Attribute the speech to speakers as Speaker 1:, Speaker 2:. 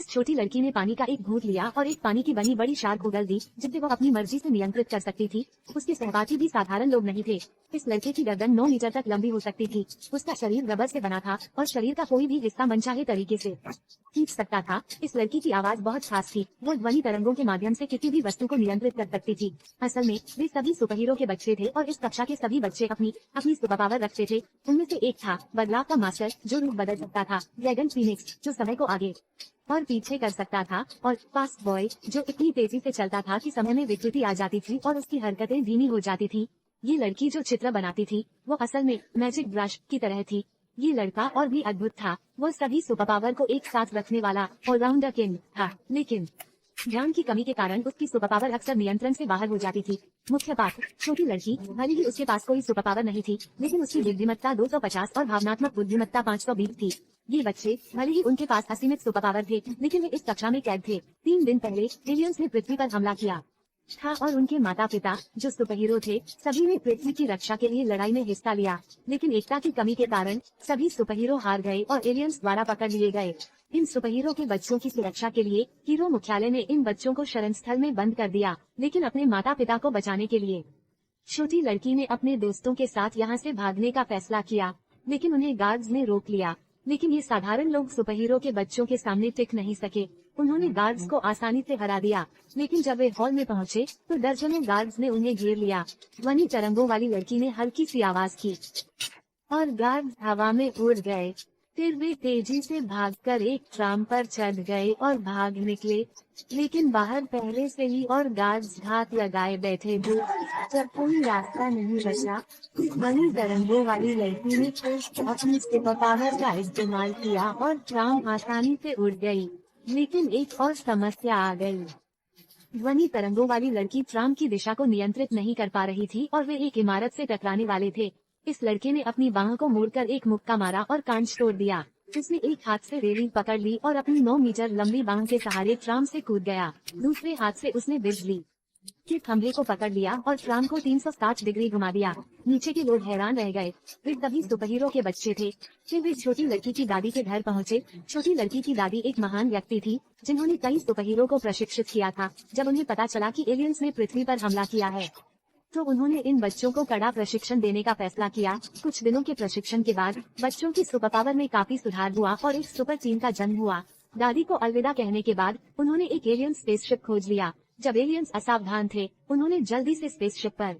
Speaker 1: इस छोटी लड़की ने पानी का एक घूंट लिया और एक पानी की बनी बड़ी शार्क उगल दी जिसे वो अपनी मर्जी से नियंत्रित कर सकती थी। उसके सहपाठी भी साधारण लोग नहीं थे। इस लड़के की गर्दन 9 मीटर तक लंबी हो सकती थी। उसका शरीर रबर से बना था और शरीर का कोई भी हिस्सा मनचाहे तरीके से खींच सकता था। इस लड़की की आवाज बहुत खास थी। वो ध्वनि तरंगों के माध्यम से किसी भी वस्तु को नियंत्रित कर सकती थी। असल में वे सभी सुपर हीरो के बच्चे थे और इस कक्षा के सभी बच्चे अपनी अपनी सुपर पावर रखते थे। उनमें से एक था बदलाव का मास्टर जो रूप बदल सकता था, ड्रैगन फीनिक्स जो समय को आगे और पीछे कर सकता था, और फास्ट बॉय जो इतनी तेजी से चलता था कि समय में विकृति आ जाती थी और उसकी हरकतें धीमी हो जाती थी। ये लड़की जो चित्र बनाती थी वो असल में मैजिक ब्रश की तरह थी। ये लड़का और भी अद्भुत था। वो सभी सुपर पावर को एक साथ रखने वाला ऑलराउंडर किंग था, लेकिन ध्यान की कमी के कारण उसकी सुपर पावर अक्सर नियंत्रण से बाहर हो जाती थी। मुख्य बात, छोटी लड़की, भले ही उसके पास कोई सुपर पावर नहीं थी, लेकिन उसकी बुद्धिमत्ता 250 और भावनात्मक बुद्धिमत्ता 520 थी। ये बच्चे, भले ही उनके पास असीमित सुपर पावर थे, लेकिन वे इस कक्षा में कैद थे। 3 दिन पहले एलियंस ने पृथ्वी पर हमला किया था और उनके माता पिता जो सुपर हीरो थे, सभी ने पृथ्वी की रक्षा के लिए लड़ाई में हिस्सा लिया, लेकिन एकता की कमी के कारण सभी सुपर हीरो हार गए और एलियंस द्वारा पकड़ लिए गए। इन सुपर हीरो के बच्चों की सुरक्षा के लिए हीरो मुख्यालय ने इन बच्चों को शरण स्थल में बंद कर दिया, लेकिन अपने माता पिता को बचाने के लिए छोटी लड़की ने अपने दोस्तों के साथ यहाँ से भागने का फैसला किया, लेकिन उन्हें गार्ड्स ने रोक लिया। लेकिन ये साधारण लोग सुपर हीरो के बच्चों के सामने टिक नहीं सके। उन्होंने गार्ड्स को आसानी से हरा दिया, लेकिन जब वे हॉल में पहुंचे तो दर्जनों गार्ड्स ने उन्हें घेर लिया। ध्वनि तरंगों वाली लड़की ने हल्की सी आवाज की और गार्ड्स हवा में उड़ गए। फिर वे तेजी से भागकर एक ट्राम पर चढ़ गए और भाग निकले, लेकिन बाहर पहले से ही और गार्ड्स घात लगाए बैठे थे। जब कोई रास्ता नहीं बचा, ध्वनि तरंगों वाली लड़की ने अपनी सुपर पावर का इस्तेमाल किया और ट्राम आसानी से उड़ गई। लेकिन एक और समस्या आ गई। ध्वनि तरंगों वाली लड़की ट्राम की दिशा को नियंत्रित नहीं कर पा रही थी और वे एक इमारत से टकराने वाले थे। इस लड़के ने अपनी बाह को मोड़कर एक मुक्का मारा और कांच तोड़ दिया। उसने एक हाथ से रेलिंग पकड़ ली और अपनी 9 मीटर लंबी बाह के सहारे ट्राम से कूद गया। दूसरे हाथ से उसने बिजली के खंभे को पकड़ लिया और ट्राम को 360 डिग्री घुमा दिया। नीचे के लोग हैरान रह गए। वे सभी सुपर हीरो के बच्चे थे। फिर वे छोटी लड़की की दादी के घर पहुँचे। छोटी लड़की की दादी एक महान व्यक्ति थी जिन्होंने कई सुपर हीरो को प्रशिक्षित किया था। जब उन्हें पता चला कि एलियंस ने पृथ्वी पर हमला किया है, तो उन्होंने इन बच्चों को कड़ा प्रशिक्षण देने का फैसला किया। कुछ दिनों के प्रशिक्षण के बाद बच्चों की सुपर पावर में काफी सुधार हुआ और एक सुपर टीम का जन्म हुआ। दादी को अलविदा कहने के बाद उन्होंने एक एलियन स्पेसशिप खोज लिया। जब एलियंस असावधान थे, उन्होंने जल्दी से स्पेसशिप पर